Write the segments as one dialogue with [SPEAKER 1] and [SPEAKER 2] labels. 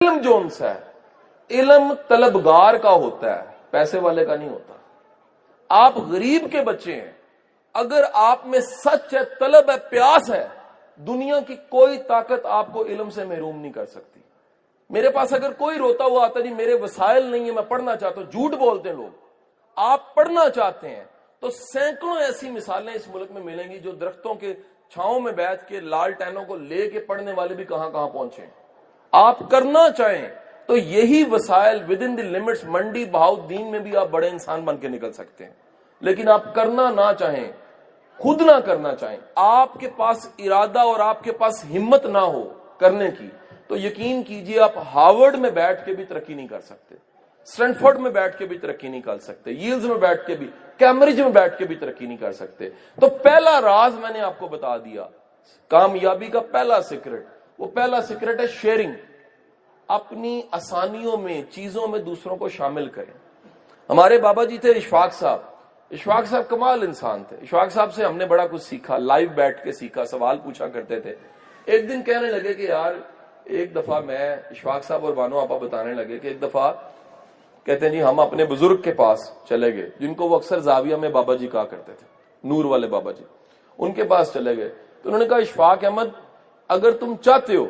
[SPEAKER 1] علم جون سا ہے، علم طلبگار کا ہوتا ہے، پیسے والے کا نہیں ہوتا۔ آپ غریب کے بچے ہیں، اگر آپ میں سچ ہے، طلب ہے، پیاس ہے، دنیا کی کوئی طاقت آپ کو علم سے محروم نہیں کر سکتی۔ میرے پاس اگر کوئی روتا ہوا آتا جی میرے وسائل نہیں ہے، میں پڑھنا چاہتا ہوں، جھوٹ بولتے ہیں لوگ۔ آپ پڑھنا چاہتے ہیں تو سینکڑوں ایسی مثالیں اس ملک میں ملیں گی جو درختوں کے چھاؤں میں بیٹھ کے لالٹینوں کو لے کے پڑھنے والے بھی کہاں کہاں پہنچے ہیں۔ آپ کرنا چاہیں تو یہی وسائل ود ان دی لمٹس منڈی بہاؤدین میں بھی آپ بڑے انسان بن کے نکل سکتے ہیں، لیکن آپ کرنا نہ چاہیں، خود نہ کرنا چاہیں، آپ کے پاس ارادہ اور آپ کے پاس ہمت نہ ہو کرنے کی، تو یقین کیجئے آپ ہارورڈ میں بیٹھ کے بھی ترقی نہیں کر سکتے، اسٹینفورڈ میں بیٹھ کے بھی ترقی نہیں کر سکتے، ییلز میں بیٹھ کے بھی، کیمبرج میں بیٹھ کے بھی ترقی نہیں کر سکتے۔ تو پہلا راز میں نے آپ کو بتا دیا، کامیابی کا پہلا سیکرٹ، وہ پہلا سیکرٹ ہے شیئرنگ۔ اپنی آسانیوں میں، چیزوں میں دوسروں کو شامل کریں۔ ہمارے بابا جی تھے اشفاق صاحب، اشفاق صاحب کمال انسان تھے۔ اشفاق صاحب سے ہم نے بڑا کچھ سیکھا، لائیو بیٹھ کے سیکھا، سوال پوچھا کرتے تھے۔ ایک دن کہنے لگے کہ یار ایک دفعہ میں، اشفاق صاحب اور بانو آپا بتانے لگے کہ ایک دفعہ کہتے ہیں جی ہم اپنے بزرگ کے پاس چلے گئے، جن کو وہ اکثر زاویہ میں بابا جی کہا کرتے تھے، نور والے بابا جی، ان کے پاس چلے گئے تو انہوں نے کہا اشفاق احمد اگر تم چاہتے ہو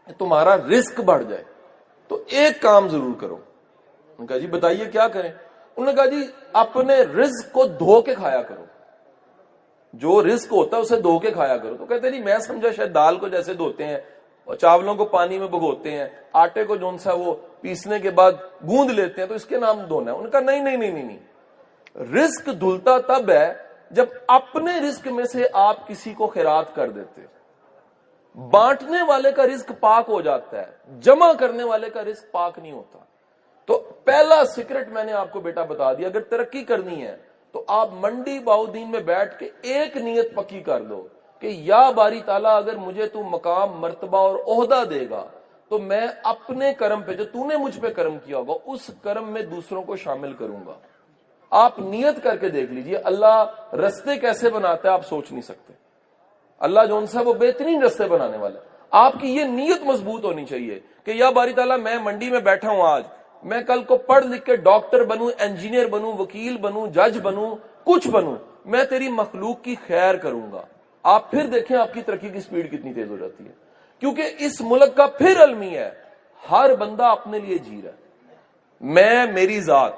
[SPEAKER 1] کہ تمہارا رزق بڑھ جائے تو ایک کام ضرور کرو۔ انہوں نے کہا جی بتائیے کیا کریں؟ انہوں نے کہا جی اپنے رزق کو دھو کے کھایا کرو، جو رزق ہوتا ہے اسے دھو کے کھایا کرو۔ تو کہتے ہیں جی میں سمجھا شاید دال کو جیسے دھوتے ہیں اور چاولوں کو پانی میں بھگوتے ہیں، آٹے کو جون سا وہ پیسنے کے بعد گوند لیتے ہیں تو اس کے نام دھونا ہے۔ انہوں نے کہا نہیں نہیں نہیں نہیں نہیں، رزق دھلتا تب ہے جب اپنے رزق میں سے آپ کسی کو خیرات کر دیتے، بانٹنے والے کا رزق پاک ہو جاتا ہے، جمع کرنے والے کا رزق پاک نہیں ہوتا۔ تو پہلا سیکرٹ میں نے آپ کو بیٹا بتا دیا، اگر ترقی کرنی ہے تو آپ منڈی بہاؤدین میں بیٹھ کے ایک نیت پکی کر دو کہ یا باری تعالیٰ اگر مجھے تو مقام، مرتبہ اور عہدہ دے گا تو میں اپنے کرم پہ، جو تو نے مجھ پہ کرم کیا ہوگا، اس کرم میں دوسروں کو شامل کروں گا۔ آپ نیت کر کے دیکھ لیجئے، اللہ رستے کیسے بناتا ہے آپ سوچ نہیں سکتے۔ اللہ جون سا وہ بہترین رستے بنانے والا ہے۔ آپ کی یہ نیت مضبوط ہونی چاہیے کہ یا باری تعالیٰ میں منڈی میں بیٹھا ہوں آج، میں کل کو پڑھ لکھ کے ڈاکٹر بنوں، انجینئر بنوں، وکیل بنوں، جج بنوں، کچھ بنوں، میں تیری مخلوق کی خیر کروں گا۔ آپ پھر دیکھیں آپ کی ترقی کی سپیڈ کتنی تیز ہو جاتی ہے، کیونکہ اس ملک کا پھر المی ہے، ہر بندہ اپنے لیے جی رہا ہے، میں، میری ذات۔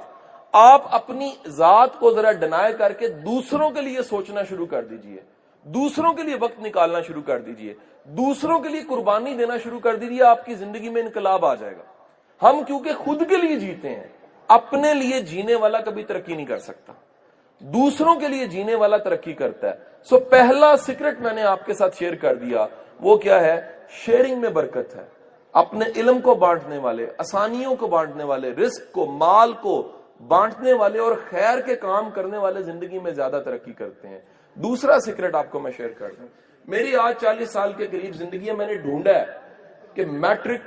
[SPEAKER 1] آپ اپنی ذات کو ذرا ڈینائی کر کے دوسروں کے لیے سوچنا شروع کر دیجئے، دوسروں کے لیے وقت نکالنا شروع کر دیجئے، دوسروں کے لیے قربانی دینا شروع کر دیجئے، آپ کی زندگی میں انقلاب آ جائے گا۔ ہم کیونکہ خود کے لیے جیتے ہیں، اپنے لیے جینے والا کبھی ترقی نہیں کر سکتا، دوسروں کے لیے جینے والا ترقی کرتا ہے۔ سو پہلا سیکرٹ میں نے آپ کے ساتھ شیئر کر دیا، وہ کیا ہے؟ شیئرنگ میں برکت ہے۔ اپنے علم کو بانٹنے والے، آسانیوں کو بانٹنے والے، رزق کو، مال کو بانٹنے والے اور خیر کے کام کرنے والے زندگی میں زیادہ ترقی کرتے ہیں۔ دوسرا سیکرٹ آپ کو میں شیئر کر دوں، میری آج 40 سال کے قریب زندگی ہے، میں نے ڈھونڈا ہے کہ matric,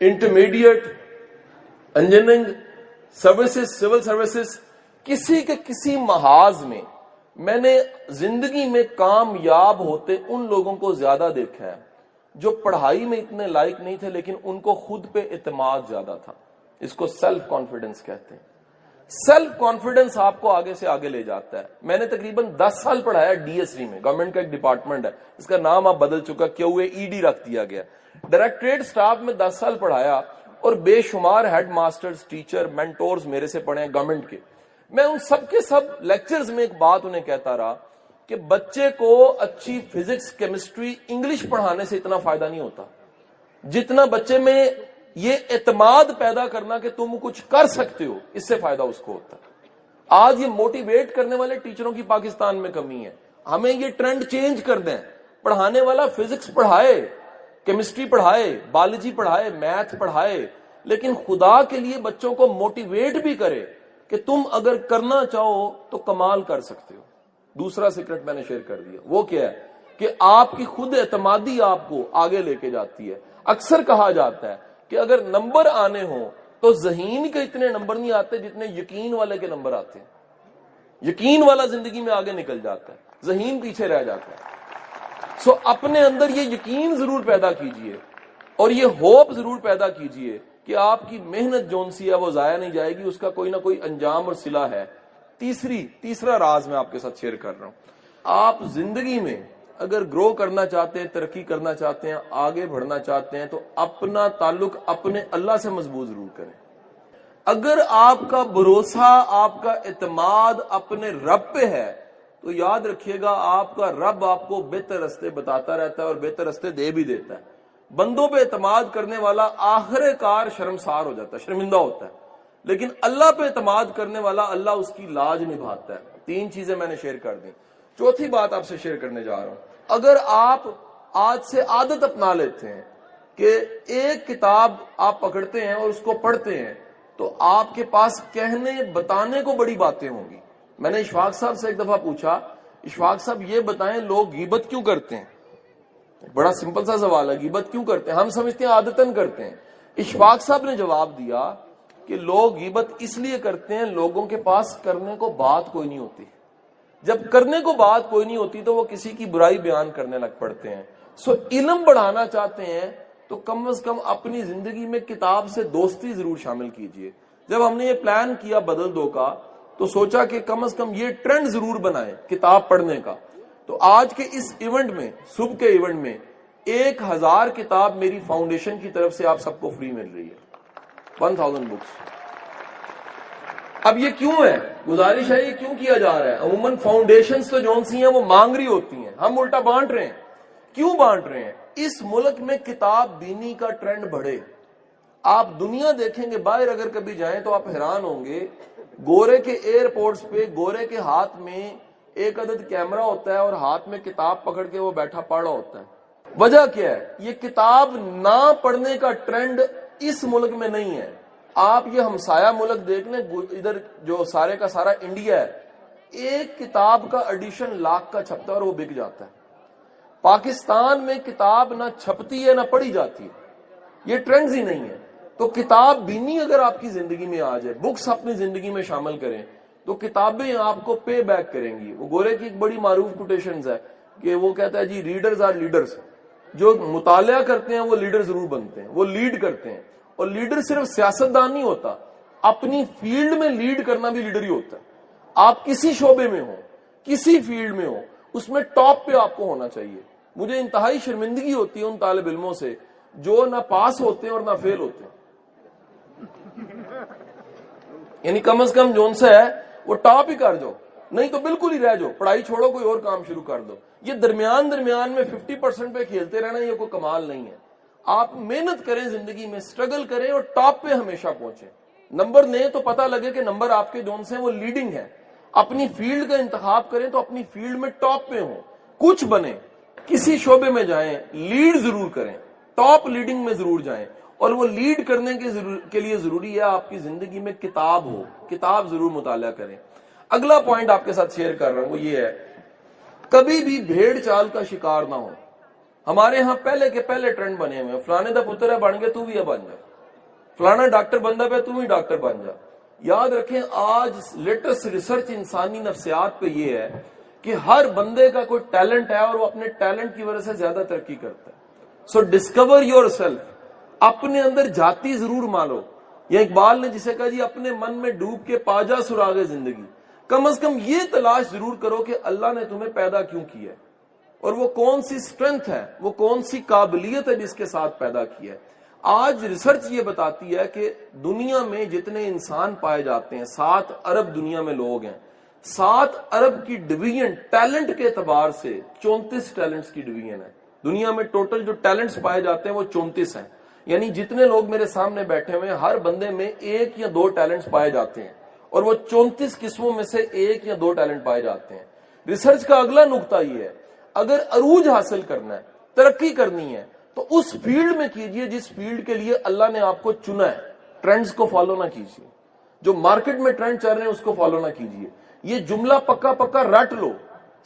[SPEAKER 1] intermediate, engineering, services, civil services, کسی کے کسی محاذ میں نے زندگی میں کامیاب ہوتے ان لوگوں کو زیادہ دیکھا ہے جو پڑھائی میں اتنے لائق نہیں تھے لیکن ان کو خود پہ اعتماد زیادہ تھا۔ اس کو سیلف کانفیڈنس کہتے ہیں۔ سیلف کانفیڈنس آپ کو آگے سے آگے لے جاتا ہے۔ میں نے تقریباً 10 سال پڑھایا ڈی ایس ری میں، گورنمنٹ کا ایک ڈپارٹمنٹ ہے، اس کا نام اب بدل چکا، کیو اے ای ڈی رکھ دیا گیا۔ ڈائریکٹریٹ سٹاف میں 10 سال پڑھایا اور بے شمار ہیڈ ماسٹرز، ٹیچر، مینٹورز میرے سے پڑھے ہیں گورنمنٹ کے۔ میں ان سب کے سب لیکچرز میں ایک بات انہیں کہتا رہا کہ بچے کو اچھی فزکس، کیمسٹری، انگلش پڑھانے سے اتنا فائدہ نہیں ہوتا جتنا بچے میں یہ اعتماد پیدا کرنا کہ تم کچھ کر سکتے ہو، اس سے فائدہ اس کو ہوتا ہے۔ آج یہ موٹیویٹ کرنے والے ٹیچروں کی پاکستان میں کمی ہے، ہمیں یہ ٹرینڈ چینج کر دیں۔ پڑھانے والا فزکس پڑھائے، کیمسٹری پڑھائے، بایولوجی پڑھائے، میتھ پڑھائے، لیکن خدا کے لیے بچوں کو موٹیویٹ بھی کرے کہ تم اگر کرنا چاہو تو کمال کر سکتے ہو۔ دوسرا سیکرٹ میں نے شیئر کر دیا، وہ کیا ہے کہ آپ کی خود اعتمادی آپ کو آگے لے کے جاتی ہے۔ اکثر کہا جاتا ہے کہ اگر نمبر آنے ہوں تو ذہین کے اتنے نمبر نہیں آتے جتنے یقین والے کے نمبر آتے ہیں۔ یقین والا زندگی میں آگے نکل جاتا ہے، ذہین پیچھے رہ جاتا ہے۔ سو اپنے اندر یہ یقین ضرور پیدا کیجئے اور یہ ہوپ ضرور پیدا کیجئے کہ آپ کی محنت جون سی ہے وہ ضائع نہیں جائے گی، اس کا کوئی نہ کوئی انجام اور صلہ ہے۔ تیسرا راز میں آپ کے ساتھ شیئر کر رہا ہوں۔ آپ زندگی میں اگر گرو کرنا چاہتے ہیں، ترقی کرنا چاہتے ہیں، آگے بڑھنا چاہتے ہیں، تو اپنا تعلق اپنے اللہ سے مضبوط ضرور کریں۔ اگر آپ کا بھروسہ، آپ کا اعتماد اپنے رب پہ ہے تو یاد رکھیے گا آپ کا رب آپ کو بہتر راستے بتاتا رہتا ہے اور بہتر راستے دے بھی دیتا ہے۔ بندوں پہ اعتماد کرنے والا آخر کار شرمسار ہو جاتا ہے، شرمندہ ہوتا ہے، لیکن اللہ پہ اعتماد کرنے والا اللہ اس کی لاج نبھاتا ہے۔ 3 چیزیں میں نے شیئر کر دی۔ چوتھی بات آپ سے شیئر کرنے جا رہا ہوں۔ اگر آپ آج سے عادت اپنا لیتے ہیں کہ ایک کتاب آپ پکڑتے ہیں اور اس کو پڑھتے ہیں تو آپ کے پاس کہنے بتانے کو بڑی باتیں ہوں گی۔ میں نے اشفاق صاحب سے ایک دفعہ پوچھا، اشفاق صاحب یہ بتائیں لوگ غیبت کیوں کرتے ہیں؟ بڑا سمپل سا سوال ہے، غیبت کیوں کرتے ہیں؟ ہم سمجھتے ہیں عادتاً کرتے ہیں۔ اشفاق صاحب نے جواب دیا کہ لوگ غیبت اس لیے کرتے ہیں، لوگوں کے پاس کرنے کو بات کوئی نہیں ہوتی۔ جب کرنے کو بات کوئی نہیں ہوتی تو وہ کسی کی برائی بیان کرنے لگ پڑتے ہیں۔ علم بڑھانا چاہتے ہیں تو کم از کم اپنی زندگی میں کتاب سے دوستی ضرور شامل کیجئے۔ جب ہم نے یہ پلان کیا بدل دو کا تو سوچا کہ کم از کم یہ ٹرینڈ ضرور بنائیں کتاب پڑھنے کا۔ تو آج کے اس ایونٹ میں، صبح کے ایونٹ میں 1000 کتاب میری فاؤنڈیشن کی طرف سے آپ سب کو فری مل رہی ہے، 1000 بکس۔ اب یہ کیوں ہے؟ گزارش ہے یہ کیوں کیا جا رہا ہے؟ عموماً فاؤنڈیشنز تو جون سی ہیں وہ مانگ رہی ہوتی ہیں، ہم الٹا بانٹ رہے ہیں۔ کیوں بانٹ رہے ہیں؟ اس ملک میں کتاب بینی کا ٹرینڈ بڑھے۔ آپ دنیا دیکھیں گے، باہر اگر کبھی جائیں تو آپ حیران ہوں گے، گورے کے ایئرپورٹس پہ گورے کے ہاتھ میں ایک عدد کیمرہ ہوتا ہے اور ہاتھ میں کتاب پکڑ کے وہ بیٹھا پڑھ رہا ہوتا ہے۔ وجہ کیا ہے؟ یہ کتاب نہ پڑھنے کا ٹرینڈ اس ملک میں نہیں ہے۔ آپ یہ ہمسایہ ملک دیکھ لیں، ادھر جو سارے کا سارا انڈیا ہے، ایک کتاب کا ایڈیشن لاکھ کا چھپتا ہے اور وہ بک جاتا ہے۔ پاکستان میں کتاب نہ چھپتی ہے نہ پڑھی جاتی ہے، یہ ٹرینڈز ہی نہیں ہے۔ تو کتاب بینی اگر آپ کی زندگی میں آ جائے، بکس اپنی زندگی میں شامل کریں تو کتابیں آپ کو پے بیک کریں گی۔ وہ گورے کی ایک بڑی معروف کوٹیشنز ہے کہ وہ کہتا ہے جی ریڈرز آر لیڈرز، جو مطالعہ کرتے ہیں وہ لیڈر ضرور بنتے ہیں، وہ لیڈ کرتے ہیں۔ اور لیڈر صرف سیاستدان نہیں ہوتا، اپنی فیلڈ میں لیڈ کرنا بھی لیڈر ہی ہوتا ہے۔ آپ کسی شعبے میں ہو، کسی فیلڈ میں ہو، اس میں ٹاپ پہ آپ کو ہونا چاہیے۔ مجھے انتہائی شرمندگی ہوتی ہے ان طالب علموں سے جو نہ پاس ہوتے ہیں اور نہ فیل ہوتے ہیں۔ یعنی کم از کم جون سے ہے وہ ٹاپ ہی کر جاؤ، نہیں تو بالکل ہی رہ جاؤ، پڑھائی چھوڑو کوئی اور کام شروع کر دو۔ یہ درمیان میں 50% پہ کھیلتے رہنا یہ کوئی کمال نہیں ہے۔ آپ محنت کریں، زندگی میں سٹرگل کریں اور ٹاپ پہ ہمیشہ پہنچیں۔ نمبر لیں تو پتہ لگے کہ نمبر آپ کے جون سے وہ لیڈنگ ہے۔ اپنی فیلڈ کا انتخاب کریں تو اپنی فیلڈ میں ٹاپ پہ ہوں، کچھ بنیں، کسی شعبے میں جائیں، لیڈ ضرور کریں، ٹاپ لیڈنگ میں ضرور جائیں۔ اور وہ لیڈ کرنے کے لیے ضروری ہے آپ کی زندگی میں کتاب ہو، کتاب ضرور مطالعہ کریں۔ اگلا پوائنٹ آپ کے ساتھ شیئر کر رہا ہوں وہ یہ ہے، کبھی بھی بھیڑ چال کا شکار نہ ہو۔ ہمارے ہاں پہلے کے پہلے ٹرینڈ بنے ہوئے ہیں، فلانے دا پتر ہے بن گیا تو بھی ہے بن جا، فلانا ڈاکٹر بندہ پہ تو بھی ڈاکٹر بن جا۔ یاد رکھیں آج لیٹسٹ ریسرچ انسانی نفسیات پہ یہ ہے کہ ہر بندے کا کوئی ٹیلنٹ ہے اور وہ اپنے ٹیلنٹ کی وجہ سے زیادہ ترقی کرتا ہے۔ سو ڈسکور یور سیلف، اپنے اندر جاتی ضرور مانو۔ یا اقبال نے جسے کہا جی اپنے من میں ڈوب کے پا جا سراغ زندگی، کم از کم یہ تلاش ضرور کرو کہ اللہ نے تمہیں پیدا کیوں کیا ہے اور وہ کون سی سٹرنتھ ہے، وہ کون سی قابلیت ہے جس کے ساتھ پیدا کیا ہے۔ آج ریسرچ یہ بتاتی ہے کہ دنیا میں جتنے انسان پائے جاتے ہیں، 7 ارب دنیا میں لوگ ہیں، 7 ارب کی ڈویژن ٹیلنٹ کے اعتبار سے 34 ٹیلنٹس کی ڈویژن ہے۔ دنیا میں ٹوٹل جو ٹیلنٹس پائے جاتے ہیں وہ 34 ہیں۔ یعنی جتنے لوگ میرے سامنے بیٹھے ہوئے ہیں ہر بندے میں 1 یا 2 ٹیلنٹس پائے جاتے ہیں، اور وہ 34 قسموں میں سے 1 یا 2 ٹیلنٹ پائے جاتے ہیں۔ ریسرچ کا اگلا نقطہ یہ ہے، اگر عروج حاصل کرنا ہے، ترقی کرنی ہے تو اس فیلڈ میں کیجئے جس فیلڈ کے لیے اللہ نے آپ کو چنا ہے۔ ٹرینڈز کو فالو نہ کیجئے، جو مارکیٹ میں ٹرینڈ چل رہے ہیں اس کو فالو نہ کیجئے۔ یہ جملہ پکا رٹ لو،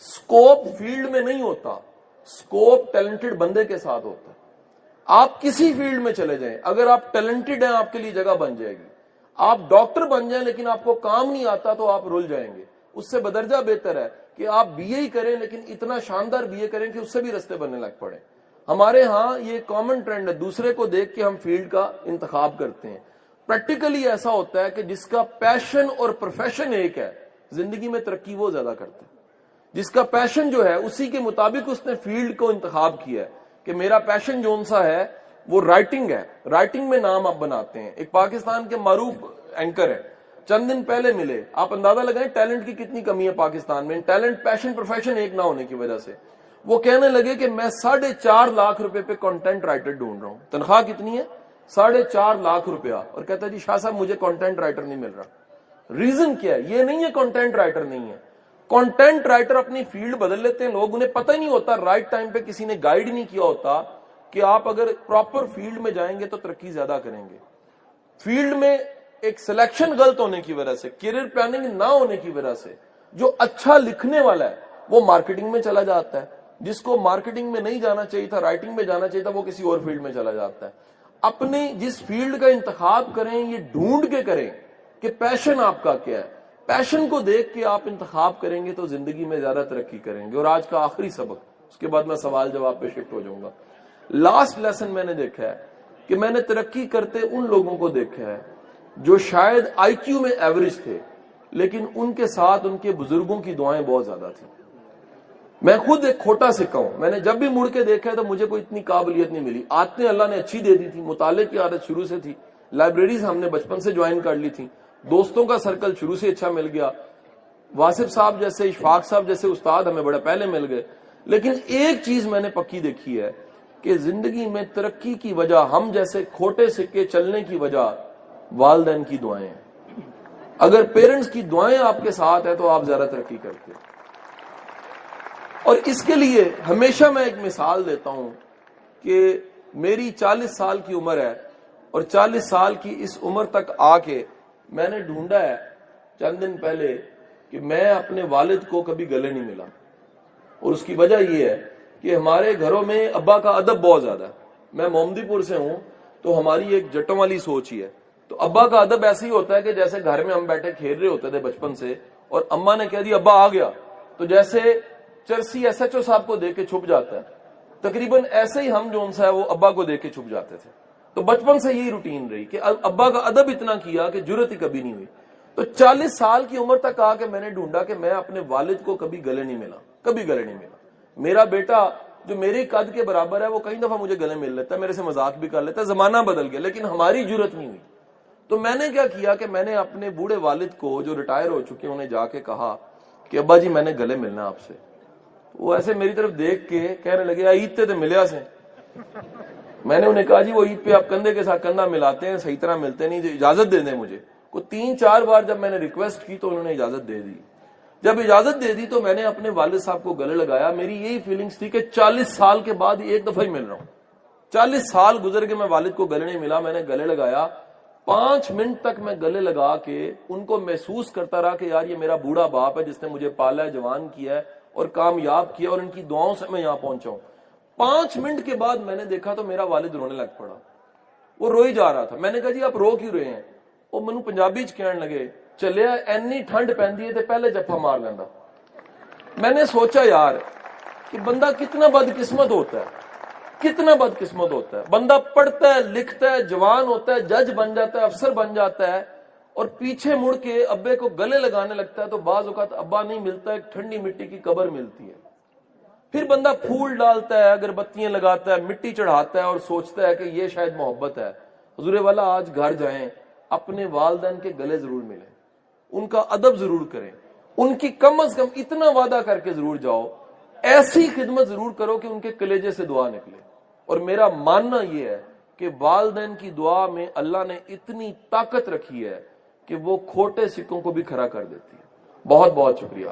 [SPEAKER 1] سکوپ فیلڈ میں نہیں ہوتا، سکوپ ٹیلنٹڈ بندے کے ساتھ ہوتا ہے۔ آپ کسی فیلڈ میں چلے جائیں، اگر آپ ٹیلنٹڈ ہیں آپ کے لیے جگہ بن جائے گی۔ آپ ڈاکٹر بن جائیں لیکن آپ کو کام نہیں آتا تو آپ رل جائیں گے۔ اس سے بدرجہ بہتر ہے کہ آپ بی اے ہی کریں لیکن اتنا شاندار بی اے کریں کہ اس سے بھی رستے بننے لگ پڑے۔ ہمارے ہاں یہ کامن ٹرینڈ ہے، دوسرے کو دیکھ کے ہم فیلڈ کا انتخاب کرتے ہیں. پریکٹیکلی ایسا ہوتا ہے کہ جس کا پیشن اور پروفیشن ایک ہے زندگی میں ترقی وہ زیادہ کرتا ہے. جس کا پیشن جو ہے اسی کے مطابق اس نے فیلڈ کو انتخاب کیا ہے کہ میرا پیشن جون سا ہے وہ رائٹنگ ہے، رائٹنگ میں نام آپ بناتے ہیں. ایک پاکستان کے معروف اینکر ہے، چند دن پہلے ملے، آپ اندازہ لگائیں ٹیلنٹ کی کتنی کمی ہے پاکستان میں. ٹیلنٹ پیشن پروفیشن ایک نہ ہونے کی وجہ سے وہ کہنے لگے کہ میں 4.5 لاکھ روپے پہ کنٹینٹ رائٹر ڈھونڈ رہا ہوں. تنخواہ کتنی ہے؟ 4.5 لاکھ روپیہ. اور کہتا ہے جی شاہ صاحب مجھے کنٹینٹ رائٹر نہیں مل رہا. ریزن کیا ہے؟ یہ نہیں ہے کنٹینٹ رائٹر نہیں ہے، کنٹینٹ رائٹر اپنی فیلڈ بدل لیتے ہیں لوگ، انہیں پتہ ہی نہیں ہوتا، رائٹ ٹائم پہ کسی نے گائیڈ نہیں کیا ہوتا کہ آپ اگر پراپر فیلڈ میں جائیں گے تو ترقی زیادہ کریں گے. فیلڈ میں ایک سلیکشن غلط ہونے کی وجہ سے، کیریئر پلاننگ نہ ہونے کی وجہ سے جو اچھا لکھنے والا ہے وہ مارکیٹنگ میں چلا جاتا ہے، جس کو مارکیٹنگ میں نہیں جانا چاہیے تھا، رائٹنگ میں جانا چاہیے تھا، وہ کسی اور فیلڈ میں چلا جاتا ہے. اپنے جس فیلڈ کا انتخاب کریں یہ ڈھونڈ کے کریں کہ پیشن آپ کا کیا ہے. پیشن کو دیکھ کے آپ انتخاب کریں گے تو زندگی میں زیادہ ترقی کریں گے. اور آج کا آخری سبق، اس کے بعد میں سوال جواب پہ شفٹ ہو جاؤں گا. لاسٹ لیسن میں نے دیکھا ہے کہ میں نے ترقی کرتے ان لوگوں کو دیکھا ہے جو شاید آئی کیو میں ایوریج تھے لیکن ان کے ساتھ ان کے بزرگوں کی دعائیں بہت زیادہ تھیں. میں خود ایک کھوٹا سکہ ہوں، میں نے جب بھی مڑ کے دیکھا ہے تو مجھے کوئی اتنی قابلیت نہیں ملی. عادتیں اللہ نے اچھی دے دی تھی، مطالعے کی عادت شروع سے تھی، لائبریریز ہم نے بچپن سے جوائن کر لی تھی، دوستوں کا سرکل شروع سے اچھا مل گیا، واصف صاحب جیسے، اشفاق صاحب جیسے استاد ہمیں بڑے پہلے مل گئے. لیکن ایک چیز میں نے پکی دیکھی ہے کہ زندگی میں ترقی کی وجہ، ہم جیسے کھوٹے سکے چلنے کی وجہ والدین کی دعائیں ہیں. اگر پیرنٹس کی دعائیں آپ کے ساتھ ہیں تو آپ زیادہ ترقی کرتے ہیں. اور اس کے لیے ہمیشہ میں ایک مثال دیتا ہوں کہ میری 40 سال کی عمر ہے اور 40 سال کی اس عمر تک آ کے میں نے ڈھونڈا ہے چند دن پہلے کہ میں اپنے والد کو کبھی گلے نہیں ملا. اور اس کی وجہ یہ ہے کہ ہمارے گھروں میں ابا کا ادب بہت زیادہ ہے. میں محمدی پور سے ہوں تو ہماری ایک جٹوں والی سوچ ہی ہے. تو ابا کا ادب ایسے ہی ہوتا ہے کہ جیسے گھر میں ہم بیٹھے کھیل رہے ہوتے تھے بچپن سے اور اماں نے کہہ دی ابا آ گیا تو جیسے چرسی ایس ایچ او صاحب کو دیکھ کے چھپ جاتا ہے، تقریباً ایسے ہی ہم جو ہے وہ ابا کو دیکھ کے چھپ جاتے تھے. تو بچپن سے یہی روٹین رہی کہ ابا کا ادب اتنا کیا کہ جرت ہی کبھی نہیں ہوئی. تو 40 سال کی عمر تک آ کے میں نے ڈھونڈا کہ میں اپنے والد کو کبھی گلے نہیں ملا، کبھی گلے نہیں ملا. میرا بیٹا جو میرے قد کے برابر ہے وہ کئی دفعہ مجھے گلے مل لیتا ہے، میرے سے مذاق بھی کر لیتا ہے، زمانہ بدل گیا لیکن ہماری جرت نہیں ہوئی. تو میں نے کیا کیا کہ میں نے اپنے بوڑھے والد کو جو ریٹائر ہو چکے انہیں جا کے کہا کہ ابا جی میں نے گلے ملنا آپ سے. وہ ایسے میری طرف دیکھ کے کہنے لگے عید تے ملیا سے. میں نے انہیں کہا جی وہ عید پہ آپ کندھے کے ساتھ کندھا ملاتے ہیں، صحیح طرح ملتے نہیں، اجازت دے دیں مجھے. کو 3-4 بار جب میں نے ریکویسٹ کی تو انہوں نے اجازت دے دی. جب اجازت دے دی تو میں نے اپنے والد صاحب کو گلے لگایا. میری یہی فیلنگز تھی کہ 40 سال کے بعد ایک دفعہ ہی مل رہا ہوں. 40 سال گزر کے میں والد کو گلے نہیں ملا. میں نے گلے لگایا 5 منٹ تک میں گلے لگا کے ان کو محسوس کرتا رہا کہ یار یہ میرا بوڑھا باپ ہے جس نے مجھے پالا ہے، جوان کیا ہے اور کامیاب کیا اور ان کی دعاؤں سے میں یہاں پہنچا ہوں. 5 منٹ کے بعد میں نے دیکھا تو میرا والد رونے لگ پڑا. وہ رو ہی جا رہا تھا. میں نے کہا جی آپ رو کیوں رہے ہیں؟ وہ مینوں پنجابی چ کہن لگے چلیا اینی ٹھنڈ پیندی ہے تے پہلے جفا مار لیندا. میں نے سوچا یار کہ بندہ کتنا بدقسمت ہوتا ہے، کتنا بدقسمت ہوتا ہے. بندہ پڑھتا ہے، لکھتا ہے، جوان ہوتا ہے، جج بن جاتا ہے، افسر بن جاتا ہے اور پیچھے مڑ کے ابے کو گلے لگانے لگتا ہے تو بعض اوقات ابا نہیں ملتا، ایک ٹھنڈی مٹی کی قبر ملتی ہے. پھر بندہ پھول ڈالتا ہے، اگربتیاں لگاتا ہے، مٹی چڑھاتا ہے اور سوچتا ہے کہ یہ شاید محبت ہے. حضور والا آج گھر جائیں، اپنے والدین کے گلے ضرور ملیں، ان کا ادب ضرور کریں، ان کی کم از کم اتنا وعدہ کر کے ضرور جاؤ، ایسی خدمت ضرور کرو کہ ان کے کلیجے سے دعا نکلے. اور میرا ماننا یہ ہے کہ والدین کی دعا میں اللہ نے اتنی طاقت رکھی ہے کہ وہ کھوٹے سکوں کو بھی کھڑا کر دیتی ہے. بہت بہت شکریہ.